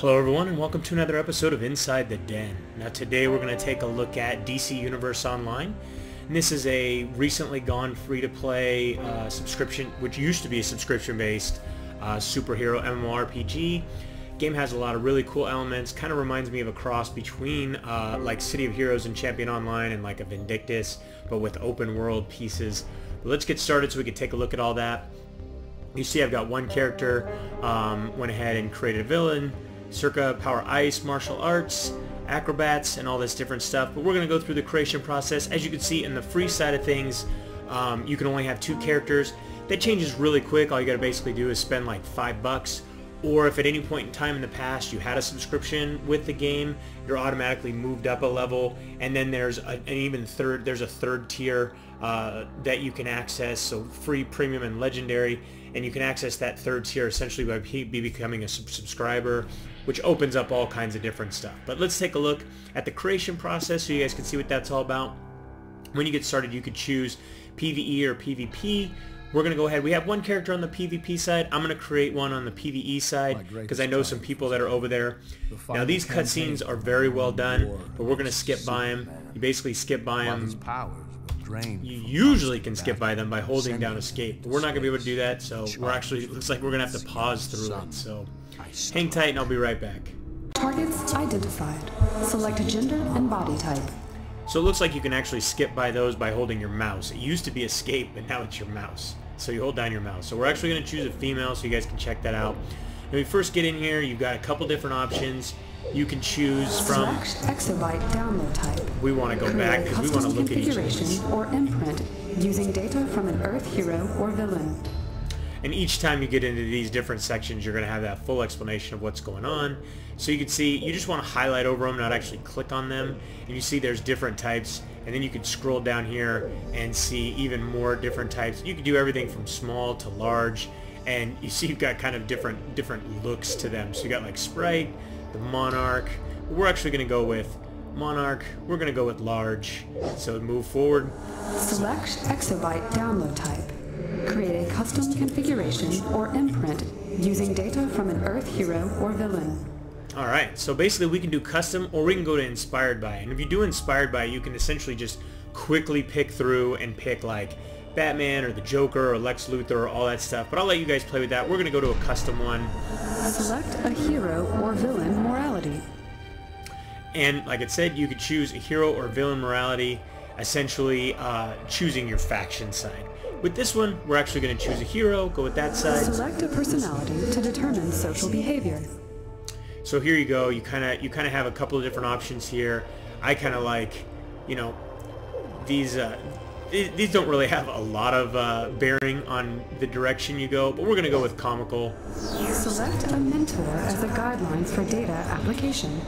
Hello everyone and welcome to another episode of Inside the Den. Now today we're going to take a look at DC Universe Online. And this is a recently gone free-to-play subscription, which used to be a subscription-based superhero MMORPG. Game has a lot of really cool elements, kind of reminds me of a cross between like City of Heroes and Champion Online and like a Vindictus, but with open world pieces. But let's get started so we can take a look at all that. You see I've got one character, went ahead and created a villain, circa power ice, martial arts, acrobats, and all this different stuff. But we're going to go through the creation process. As you can see in the free side of things, you can only have 2 characters. That changes really quick. All you got to basically do is spend like $5. Or if at any point in time in the past you had a subscription with the game, you're automatically moved up a level. And then there's there's a third tier that you can access, so free, premium, and legendary. And you can access that third tier essentially by becoming a subscriber, which opens up all kinds of different stuff. But let's take a look at the creation process so you guys can see what that's all about. When you get started, you could choose PvE or PvP. We're going to go ahead. We have one character on the PvP side. I'm going to create one on the PvE side because I know some people that are over there. Now these cutscenes are very well done, but we're going to skip by them. You basically skip by them. You usually can skip by them by holding down escape. But we're not going to be able to do that, so we're actually, looks like we're going to have to pause through it. So hang tight and I'll be right back. Targets identified. Select gender and body type. So it looks like you can actually skip by those by holding your mouse. It used to be escape, but now it's your mouse. So you hold down your mouse. So we're actually going to choose a female so you guys can check that out. When we first get in here, you've got a couple different options. You can choose from... Exobyte download type. We want to go back because we want to look at each of these. Or imprint using data from an Earth hero or villain. And each time you get into these different sections, you're going to have that full explanation of what's going on. So you can see, you just want to highlight over them, not actually click on them. And you see there's different types. And then you can scroll down here and see even more different types. You can do everything from small to large. And you see you've got kind of different looks to them. So you got like Sprite, the Monarch. We're actually going to go with Monarch. We're going to go with large. So move forward. Select Exobyte download type. Create a custom configuration or imprint using data from an Earth hero or villain. Alright, so basically we can do custom or we can go to inspired by. And if you do inspired by, you can essentially just quickly pick through and pick like Batman or the Joker or Lex Luthor or all that stuff. But I'll let you guys play with that. We're going to go to a custom one. Select a hero or villain morality. And like it said, you could choose a hero or villain morality, essentially choosing your faction side. With this one, we're actually going to choose a hero, go with that side. Select a personality to determine social behavior. So here you go. You kind of have a couple of different options here. I kind of like, you know, these don't really have a lot of bearing on the direction you go, but we're going to go with comical. Select a mentor as a guidelines for data application.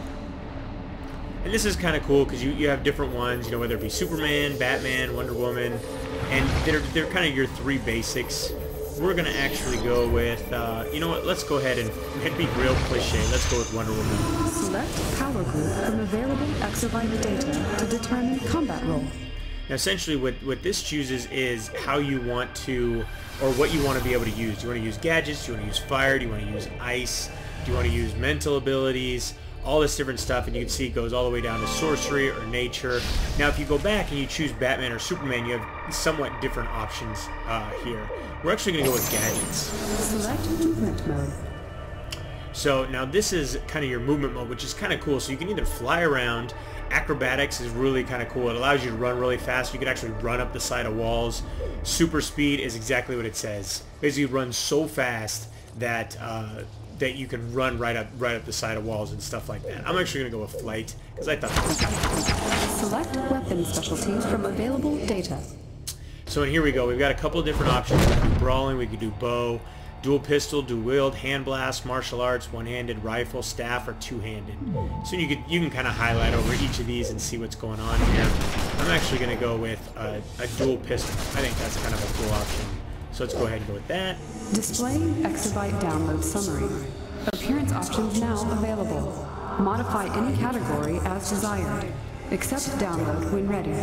And this is kind of cool because you have different ones, you know, whether it be Superman, Batman, Wonder Woman, and they're kind of your 3 basics. We're going to actually go with, you know what, let's go ahead and be real cliche. Let's go with Wonder Woman. Select power group from available exobyte data to determine combat role. Now essentially what this chooses is how you want to, or what you want to be able to use. Do you want to use gadgets? Do you want to use fire? Do you want to use ice? Do you want to use mental abilities? All this different stuff, and you can see it goes all the way down to sorcery or nature. Now if you go back and you choose Batman or Superman, you have somewhat different options here. We're actually going to go with gadgets. Select movement mode. So now this is kind of your movement mode, which is kind of cool. So you can either fly around. Acrobatics is really kind of cool. It allows you to run really fast. You can actually run up the side of walls. Super speed is exactly what it says. Basically run so fast that that you can run right up the side of walls and stuff like that. I'm actually going to go with flight because I thought that was kind of cool. Select weapon specialties from available data. So here we go. We've got a couple of different options. We can do brawling, we can do bow, dual pistol, dual wield, hand blast, martial arts, one-handed, rifle, staff, or two-handed. So you can kind of highlight over each of these and see what's going on here. I'm actually going to go with a dual pistol. I think that's kind of a cool option. So let's go ahead and go with that. Display exobyte download summary. Appearance options now available. Modify any category as desired. Accept download when ready.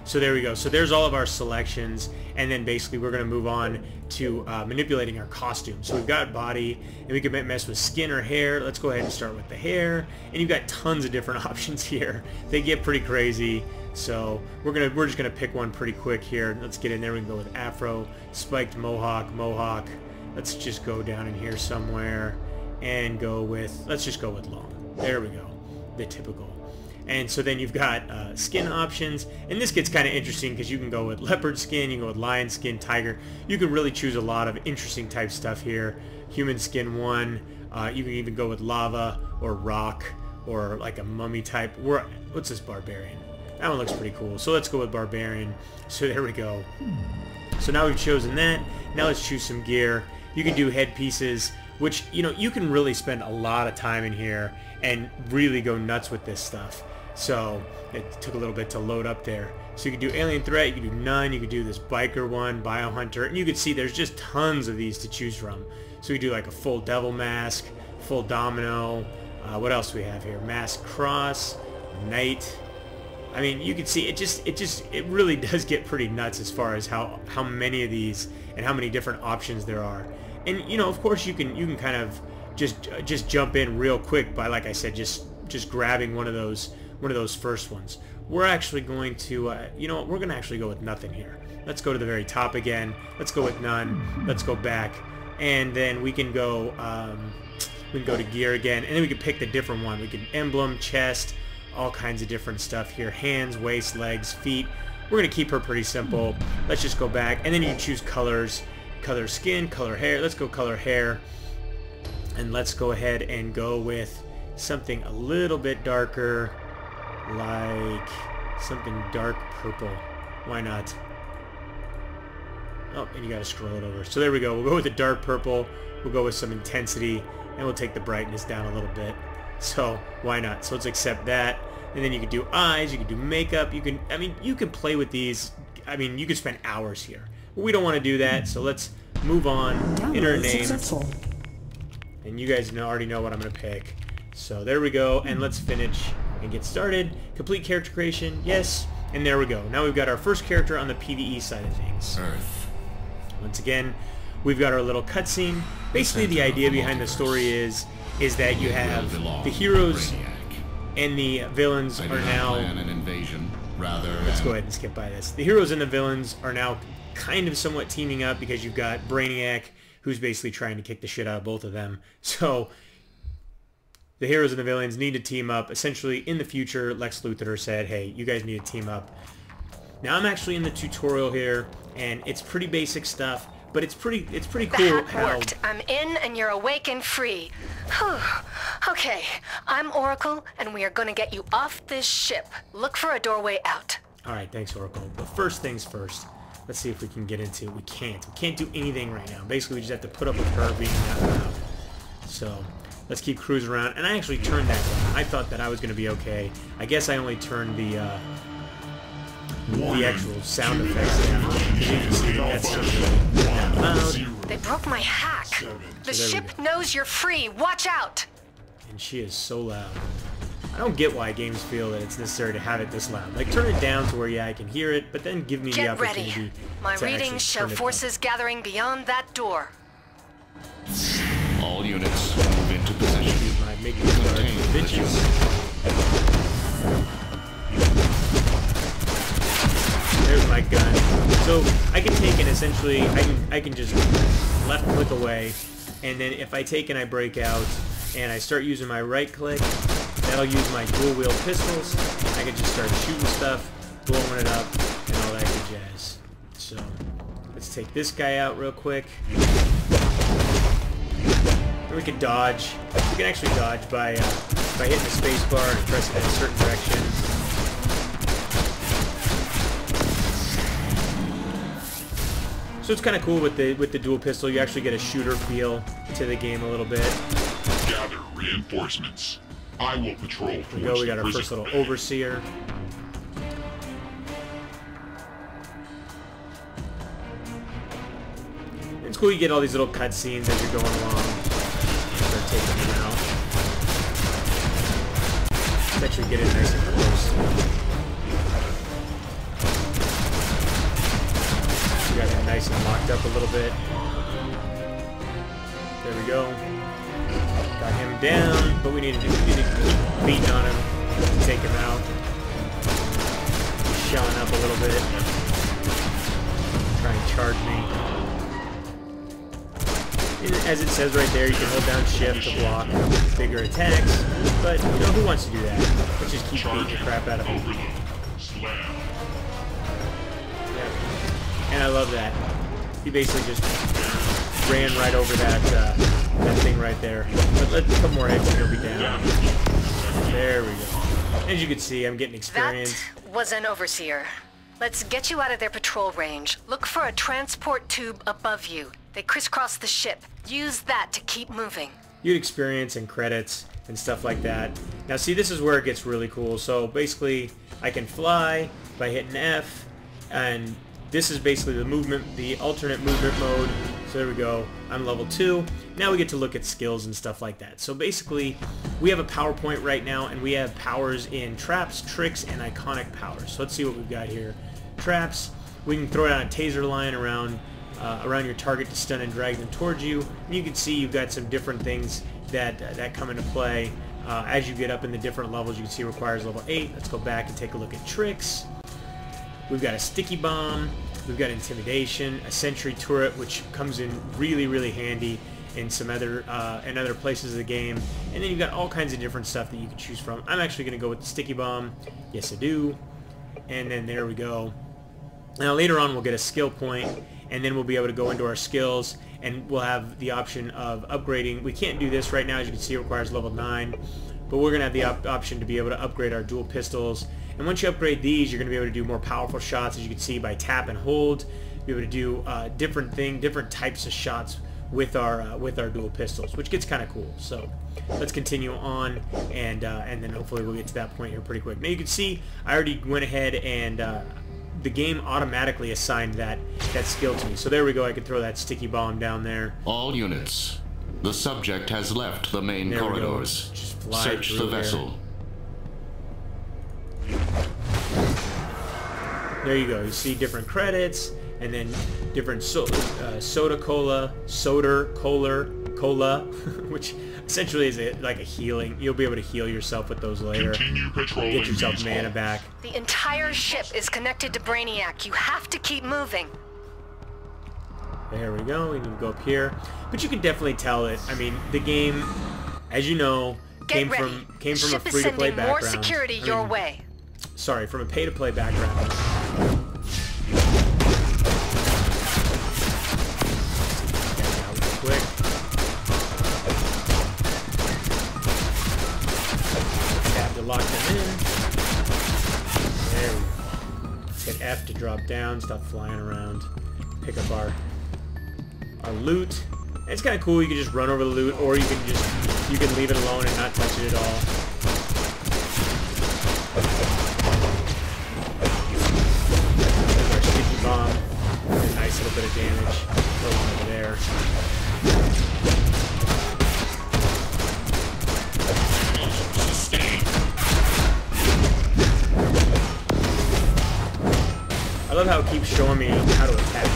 So there we go. So there's all of our selections, and then basically we're going to move on to manipulating our costume. So we've got body, and we can mess with skin or hair. Let's go ahead and start with the hair, and you've got tons of different options here. They get pretty crazy. So we're just gonna pick one pretty quick here. Let's get in there. We can go with afro, spiked mohawk. Let's just go down in here somewhere and let's just go with long. There we go, the typical. And so then you've got skin options, and this gets kind of interesting because you can go with leopard skin, you can go with lion skin, tiger. You can really choose a lot of interesting type stuff here. Human skin 1, you can even go with lava or rock or like a mummy type. What's this, barbarian? That one looks pretty cool. So let's go with barbarian. So there we go. So now we've chosen that. Now let's choose some gear. You can do headpieces, which, you know, you can really spend a lot of time in here and really go nuts with this stuff. So it took a little bit to load up there. So you can do alien threat, you can do none, you can do this biker one, biohunter, and you can see there's just tons of these to choose from. So we do like a full devil mask, full domino. What else do we have here? Mask cross, knight. I mean, you can see it really does get pretty nuts as far as how many of these and how many different options there are. And you know, of course, you can kind of just jump in real quick by, like I said, just grabbing one of those first ones. We're actually going to you know what, we're gonna actually go with nothing here. Let's go to the very top again. Let's go with none. Let's go back, and then we can go to gear again, and then we can pick the different one. We can emblem, chest, all kinds of different stuff here. Hands, waist, legs, feet. We're gonna keep her pretty simple. Let's just go back, and then you can choose colors. Color skin, color hair. Let's go color hair, and let's go ahead and go with something a little bit darker, like something dark purple. Why not? Oh, and you gotta scroll it over. So there we go. We'll go with the dark purple. We'll go with some intensity, and we'll take the brightness down a little bit. So why not? So let's accept that. And then you can do eyes, you can do makeup, you can play with these. I mean, you can spend hours here. But we don't want to do that, so let's move on. Enter a name. Successful. And you guys already know what I'm going to pick. So there we go, and let's finish and get started. Complete character creation, yes. And there we go. Now we've got our first character on the PvE side of things. Earth. Once again, we've got our little cutscene. Basically, the idea behind the story is that you have the heroes and the villains are now... Let's go ahead and skip by this. The heroes and the villains are now kind of somewhat teaming up because you've got Brainiac, who's basically trying to kick the shit out of both of them. So the heroes and the villains need to team up. Essentially, in the future, Lex Luthor said, hey, you guys need to team up. Now, I'm actually in the tutorial here, and it's pretty basic stuff, but it's pretty cool how... worked. I'm in, and you're awake and free. Whew. Okay, I'm Oracle, and we are gonna get you off this ship. Look for a doorway out. Alright, thanks, Oracle. But first things first. Let's see if we can get into it. We can't do anything right now. Basically, we just have to put up with her being that loud. So, let's keep cruising around. And I actually turned that down. I thought that I was going to be okay. I guess I only turned the actual sound effects down. Because you can see that's really loud. They broke my hack. The ship knows you're free. Watch out! And she is so loud. I don't get why games feel that it's necessary to have it this loud. Like, turn it down to where, yeah, I can hear it, but then give me the opportunity to My readings show forces gathering beyond that door. All units move into position. There's my gun. So I can take and essentially I can just left click away, and then if I take and I break out and I start using my right click, that'll use my dual wield pistols. I can just start shooting stuff, blowing it up, and all that good jazz. So let's take this guy out real quick. Or we can dodge. We can actually dodge by hitting the space bar and pressing it in a certain direction. So it's kind of cool with the dual pistol. You actually get a shooter feel to the game a little bit. Gather reinforcements. I will patrol. Here we go. We got our first little overseer. It's cool. You get all these little cutscenes as you're going along. Start taking them out. Let's actually get in nice and close. nice and locked up a little bit. There we go. Got him down, but we need to keep beating on him to take him out. He's shelling up a little bit. Try and charge me. And as it says right there, you can hold down shift to block bigger attacks, but you know, who wants to do that? Let's just keep beating the crap out of him. Yeah. And I love that. He basically just ran right over that thing right there. But let's a couple more hits and he'll be down. There we go. As you can see, I'm getting experience. That was an overseer. Let's get you out of their patrol range. Look for a transport tube above you. They crisscross the ship. Use that to keep moving. You get experience and credits and stuff like that. Now see, this is where it gets really cool. So basically, I can fly by hitting F, and this is basically the movement, the alternate movement mode. So there we go. I'm level 2. Now we get to look at skills and stuff like that. So basically, we have a PowerPoint right now, and we have powers in traps, tricks, and iconic powers. So let's see what we've got here. Traps. We can throw down a taser line around your target to stun and drag them towards you. And you can see you've got some different things that come into play as you get up in the different levels. You can see it requires level 8. Let's go back and take a look at tricks. We've got a sticky bomb. We've got intimidation, a sentry turret, which comes in really, really handy in some other places of the game. And then you've got all kinds of different stuff that you can choose from. I'm actually going to go with the sticky bomb. Yes, I do. And then there we go. Now later on we'll get a skill point, and then we'll be able to go into our skills, and we'll have the option of upgrading. We can't do this right now. As you can see, it requires level 9, but we're going to have the option to be able to upgrade our dual pistols. And once you upgrade these, you're going to be able to do more powerful shots, as you can see, by tap and hold. Be able to do different types of shots with our dual pistols, which gets kind of cool. So let's continue on, and then hopefully we'll get to that point here pretty quick. Now you can see I already went ahead and the game automatically assigned that skill to me. So there we go. I can throw that sticky bomb down there. All units. The subject has left the main corridors. Just fly Search the vessel. There you go. You see different credits, and then different soda cola, which essentially is like a healing. You'll be able to heal yourself with those later. Get yourself mana back. The entire ship is connected to Brainiac. You have to keep moving. There we go. We need to go up here, but you can definitely tell it. I mean, the game, as you know, came from a free-to-play background. More security your way. Sorry, from a pay-to-play background. Quick. Tab to lock them in. There we go. Let's hit F to drop down, stop flying around, pick up our loot. And it's kind of cool. You can just run over the loot, or you can leave it alone and not touch it at all. There's our sticky bomb. A nice little bit of damage. Throw one over there. I love how it keeps showing me how to attack,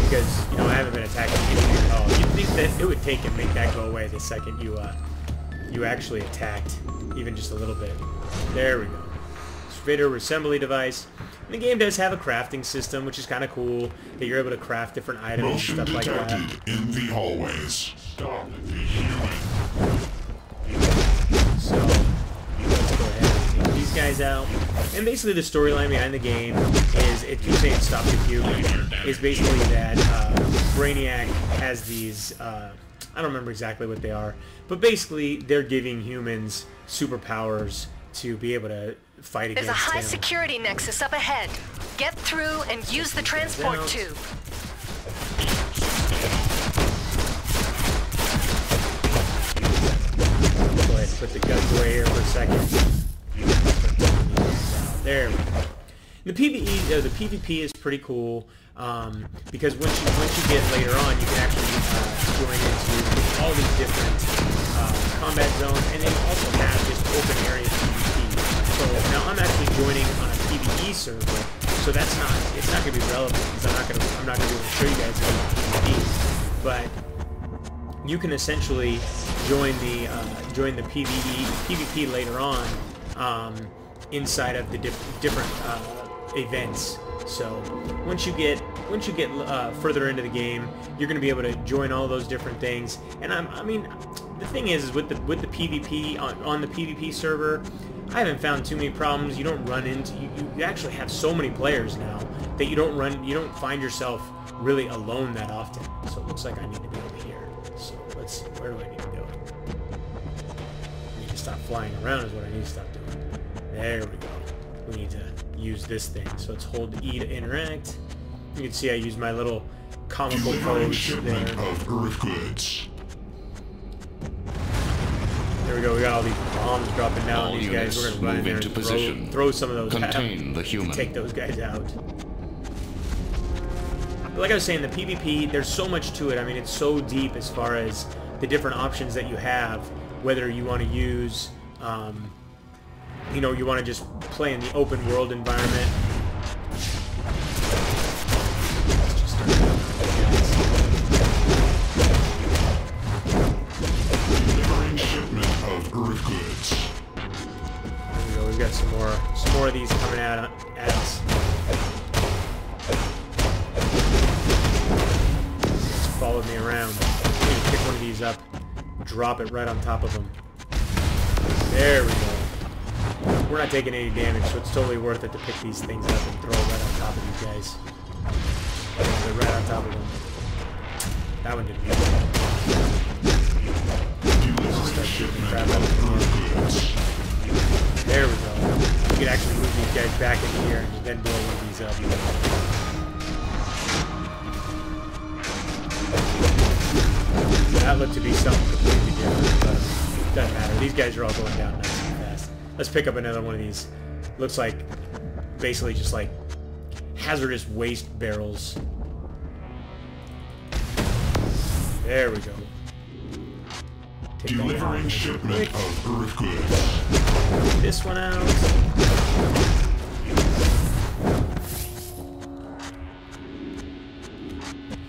because, you know, I haven't been attacking anything at all. You'd think that it would take and make that go away the second you actually attacked, even just a little bit. There we go. Spitter assembly device. And the game does have a crafting system, which is kind of cool, that you're able to craft different items and stuff like that. In the hallways. Stop the human. So let's go ahead and take these guys out. And basically the storyline behind the game is, it keeps saying stop the human, is basically that Brainiac has these, I don't remember exactly what they are, but basically they're giving humans superpowers to be able to fight against him. There's a high security nexus up ahead. Get through and use the transport tube. Go ahead and put the guns away here for a second. There we go. The PvP is pretty cool, because once you get later on, you can actually join into all these different combat zones, and then you also have just open area PvP. So now I'm actually joining on a PvE server, So that's not, it's not going to be relevant because I'm not going to be able to show you guys PvP. But you can essentially join the PvP later on inside of the different events. So once you get further into the game, you're going to be able to join all those different things. And I mean, the thing is with the PvP on the PvP server, I haven't found too many problems. You don't run into you actually have so many players now that you don't find yourself really alone that often. So it looks like I need to be over here. So let's see, where do I need to go? I need to stop flying around is what I need to stop doing. There we go. We need to use this thing. So let's hold E to interact. You can see I use my little comical pose there. Of Earth goods. There we go. We got all these bombs dropping down. All These guys, we're gonna run in there and throw some of those Contain the human. Take those guys out. But like I was saying, the PvP, there's so much to it. I mean, it's so deep as far as the different options that you have. Whether you want to use, you know, you want to just play in the open world environment. We've got some more of these coming at us. Just followed me around. I'm gonna pick one of these up, drop it right on top of them. There we go. We're not taking any damage, so it's totally worth it to pick these things up and throw it right on top of these guys. They're right on top of them. That one didn't start shooting the crap out of them. There we go. We can actually move these guys back in here and then blow one of these up. That looked to be something completely different, but it doesn't matter. These guys are all going down nice and fast. Let's pick up another one of these. Looks like basically just like hazardous waste barrels. There we go. Delivering shipment of Earth goods. This one out.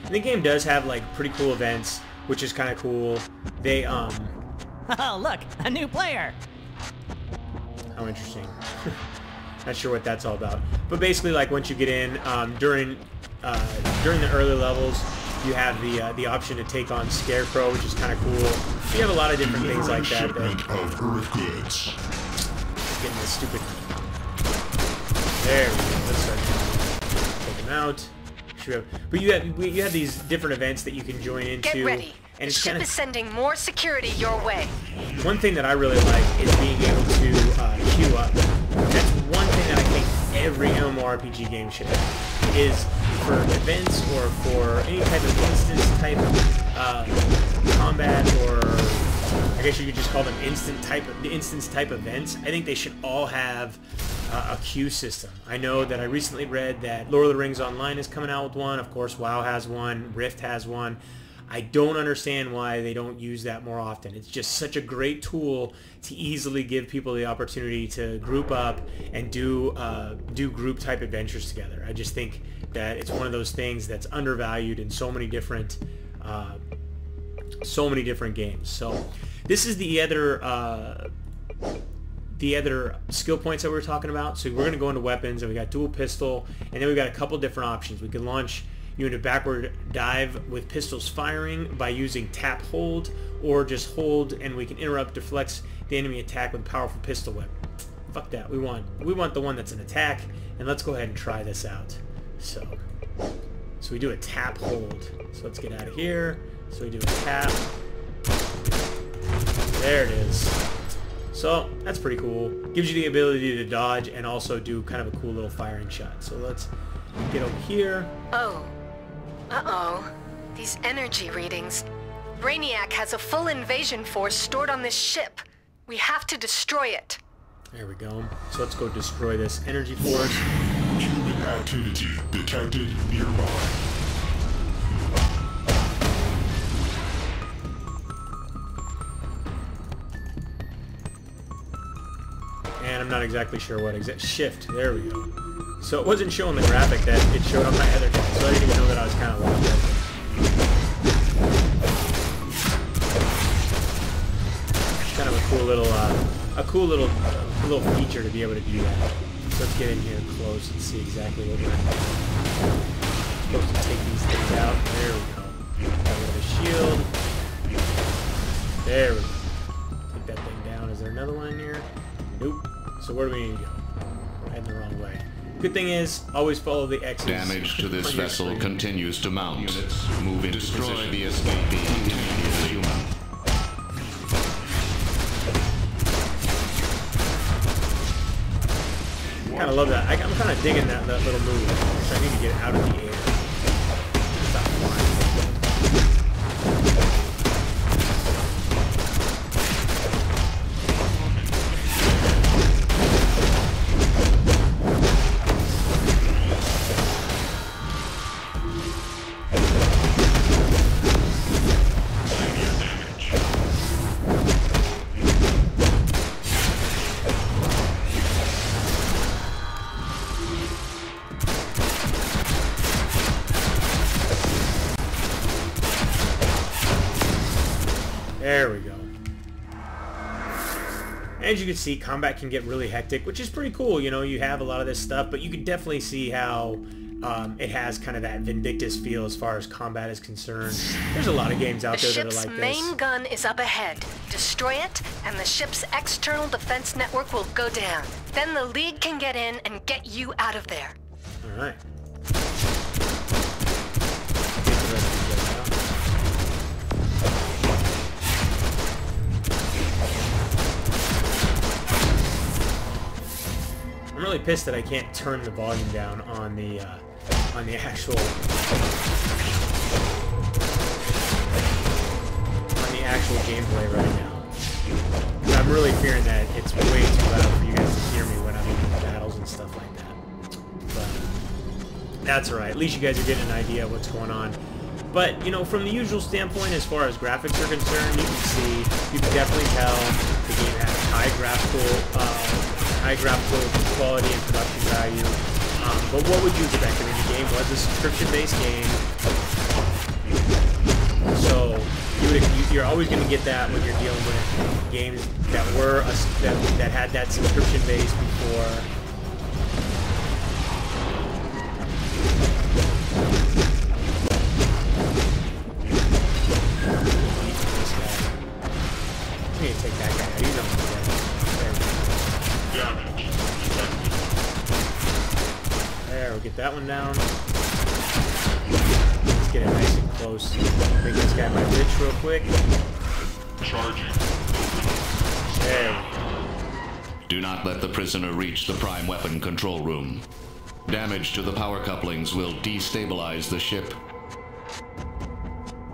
And the game does have like pretty cool events, which is kind of cool. They Oh, look, a new player. How interesting. Not sure what that's all about. But basically, like once you get in, during the early levels, you have the option to take on Scarecrow, which is kind of cool. You have a lot of different things like that. Of Earth goods. Getting this stupid. There we go. Let's start take them out. But you have these different events that you can join into. Get ready. And it's Ship is sending more security your way. One thing that I really like is being able to queue up. That's one thing that I think every MMORPG game should have. Is for events or for any type of instance type combat, or I guess you could just call them instance type events. I think they should all have a queue system. I know that I recently read that Lord of the Rings Online is coming out with one. Of course, WoW has one. Rift has one. I don't understand why they don't use that more often. It's just such a great tool to easily give people the opportunity to group up and do group type adventures together. I just think that it's one of those things that's undervalued in so many different games. So this is the other skill points that we were talking about. So we're going to go into weapons, and we got dual pistol, and then we got a couple different options. We can launch you into backward dive with pistols firing by using tap hold, or just hold and we can interrupt, deflects the enemy attack with a powerful pistol whip. Fuck that. We want the one that's an attack, and let's go ahead and try this out. So we do a tap hold. So let's get out of here. So we do a tap. There it is. So that's pretty cool. Gives you the ability to dodge and also do kind of a cool little firing shot. So let's get over here. Oh. Uh-oh. These energy readings. Brainiac has a full invasion force stored on this ship. We have to destroy it. There we go. So let's go destroy this energy force. Human activity detected nearby. And I'm not exactly sure what shift. There we go. So it wasn't showing the graphic that it showed on my other guy, so I didn't even know that I was kind of locked up. It's kind of a cool little feature to be able to do that. So let's get in here close and see exactly what we're supposed to take these things out. There we go. Got rid of the shield. There we go. Take that thing down. Is there another one in here? Nope. So where do we need to go? We're heading the wrong way. Good thing is, always follow the X's. Damage to this vessel continues to mount. Units move into destroy the escapee human. I kind of love that. I'm kind of digging that little move. I need to get out of the air. Stop flying. There we go. As you can see, combat can get really hectic, which is pretty cool. You know, you have a lot of this stuff, but you can definitely see how it has kind of that Vindictus feel as far as combat is concerned. There's a lot of games out there that are like this. The ship's main gun is up ahead. Destroy it, and the ship's external defense network will go down. Then the League can get in and get you out of there. All right. I'm really pissed that I can't turn the volume down on the actual gameplay right now. I'm really fearing that it's way too loud for you guys to hear me when I'm in battles and stuff like that. But that's alright. At least you guys are getting an idea of what's going on. But, you know, from the usual standpoint, as far as graphics are concerned, you can definitely tell the game has high graphical quality and production value. But what would you expect? I mean, the game was a subscription-based game, so you're always going to get that when you're dealing with games that were that had that subscription base before. I'm going to take that guy out. He's on the there, we'll get that one down. Let's get it nice and close. Make this guy my bitch real quick. Charging. There we go. Do not let the prisoner reach the prime weapon control room. Damage to the power couplings will destabilize the ship.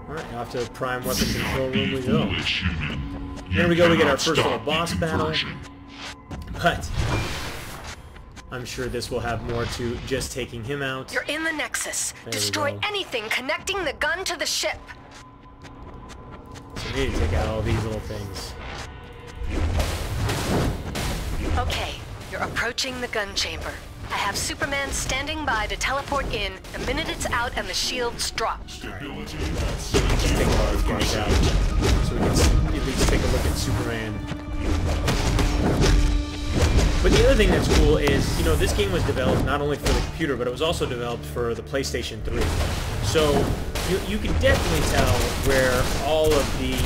Alright, off to the prime weapon control room we go. There we go, we get our first little boss battle. But I'm sure this will have more to just taking him out. You're in the Nexus. Destroy anything connecting the gun to the ship. So we need to take out all these little things. Okay, you're approaching the gun chamber. I have Superman standing by to teleport in the minute it's out and the shields drop. Stability at Let's take all these guys out so we can at least take a look at Superman. But the other thing that's cool is, you know, this game was developed not only for the computer, but it was also developed for the PlayStation 3. So you can definitely tell where all of the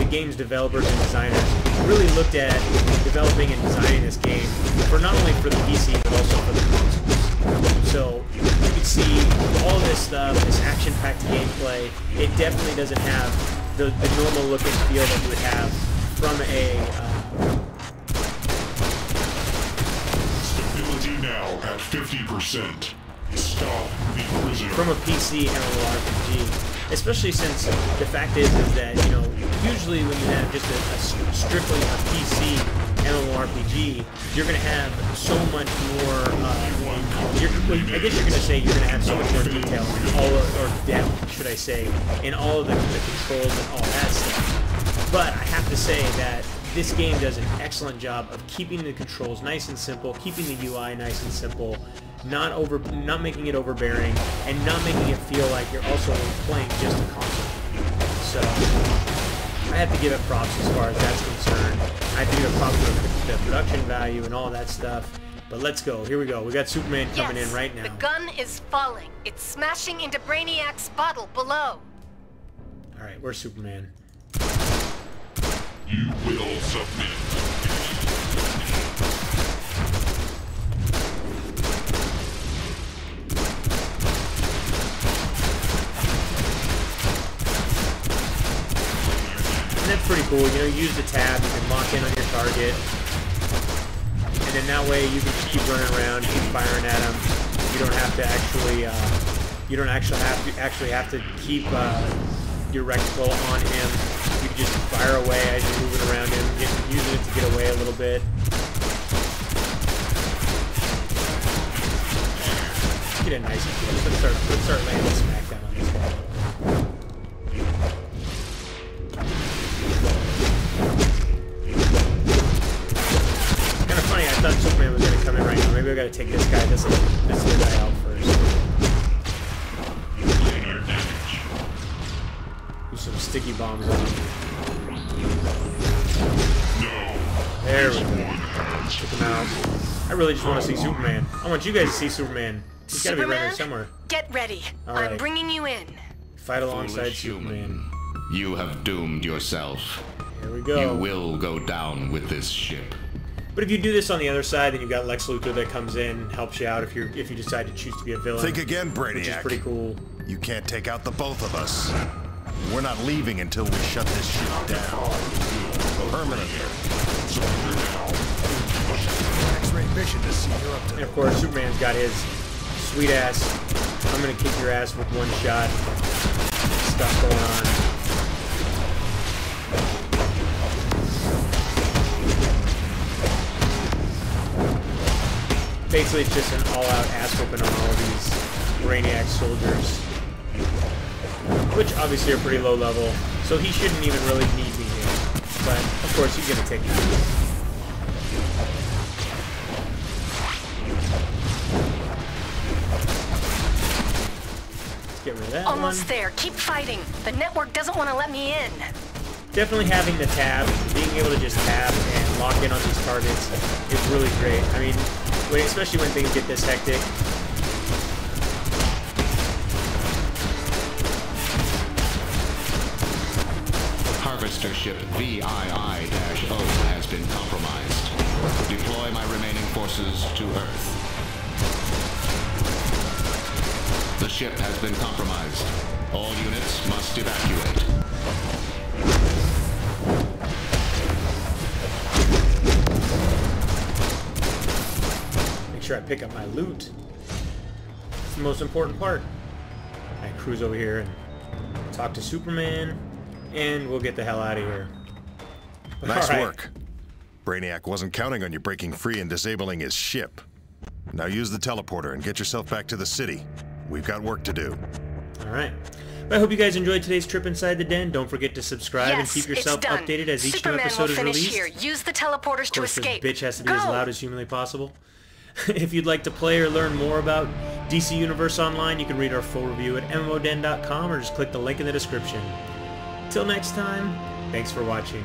game's developers and designers really looked at developing and designing this game for not only for the PC but also for the consoles. So you can see all this stuff, this action-packed gameplay. It definitely doesn't have the normal look and feel that you would have from a stability now at 50%. Stop the prisoner. From a PC MMORPG, especially since the fact is that, you know, usually when you have just a strictly a PC MMORPG, you're going to have so much more, I guess you're going to say you're going to have so much more detail in all or depth, should I say, in all of the controls and all that stuff. But I have to say that this game does an excellent job of keeping the controls nice and simple, keeping the UI nice and simple, not making it overbearing, and not making it feel like you're also playing just a console. So I have to give it props as far as that's concerned. I have to give it props for the production value and all that stuff. But let's go. Here we go. We got Superman coming in right now. The gun is falling. It's smashing into Brainiac's bottle below. All right, where's Superman? You will submit. And that's pretty cool. You know, you use the tab, you can lock in on your target. And then that way you can just keep running around, keep firing at them. You don't have to actually have to keep your reticle on him. You can just fire away as you're moving around him, using it to get away a little bit. Get it nice and close. Let's start landing smackdown on this guy. I thought Superman was going to come in right now. Maybe I got to take this guy, this little guy out first. Do some sticky bombs on him. There we go. Check him out. I really just want to see Superman. I want you guys to see Superman. He's got to be right there somewhere. Get ready. Right. I'm bringing you in. Fight alongside Foolish Superman. human. You have doomed yourself. Here we go. You will go down with this ship. But if you do this on the other side, then you've got Lex Luthor that comes in, helps you out if you decide to choose to be a villain. Think again, Brainiac. Which is pretty cool. You can't take out the both of us. We're not leaving until we shut this ship down. Permanently. X-ray mission to see you're up to. And of course, Superman's got his sweet ass, I'm gonna kick your ass with one shot stuff going on. Basically, it's just an all-out ass whooping on all of these Brainiac soldiers, which obviously are pretty low level, so he shouldn't even really need me here. But of course, he's gonna take that. Let's get rid of that Almost one. there. Keep fighting. The network doesn't want to let me in. Definitely having the tab, being able to just tab and lock in on these targets is really great. I mean, especially when things get this hectic. Harvester ship VII-O has been compromised. Deploy my remaining forces to Earth. The ship has been compromised. All units must evacuate. Sure I pick up my loot. It's the most important part. I cruise over here and talk to Superman, and we'll get the hell out of here. Nice work. Brainiac wasn't counting on you breaking free and disabling his ship. Now use the teleporter and get yourself back to the city. We've got work to do. Alright. Well, I hope you guys enjoyed today's trip inside the den. Don't forget to subscribe and keep yourself updated as each new episode is released. Here. Use the teleporters to escape. This bitch has to be as loud as humanly possible. If you'd like to play or learn more about DC Universe Online, you can read our full review at MMODen.com or just click the link in the description. Till next time, thanks for watching.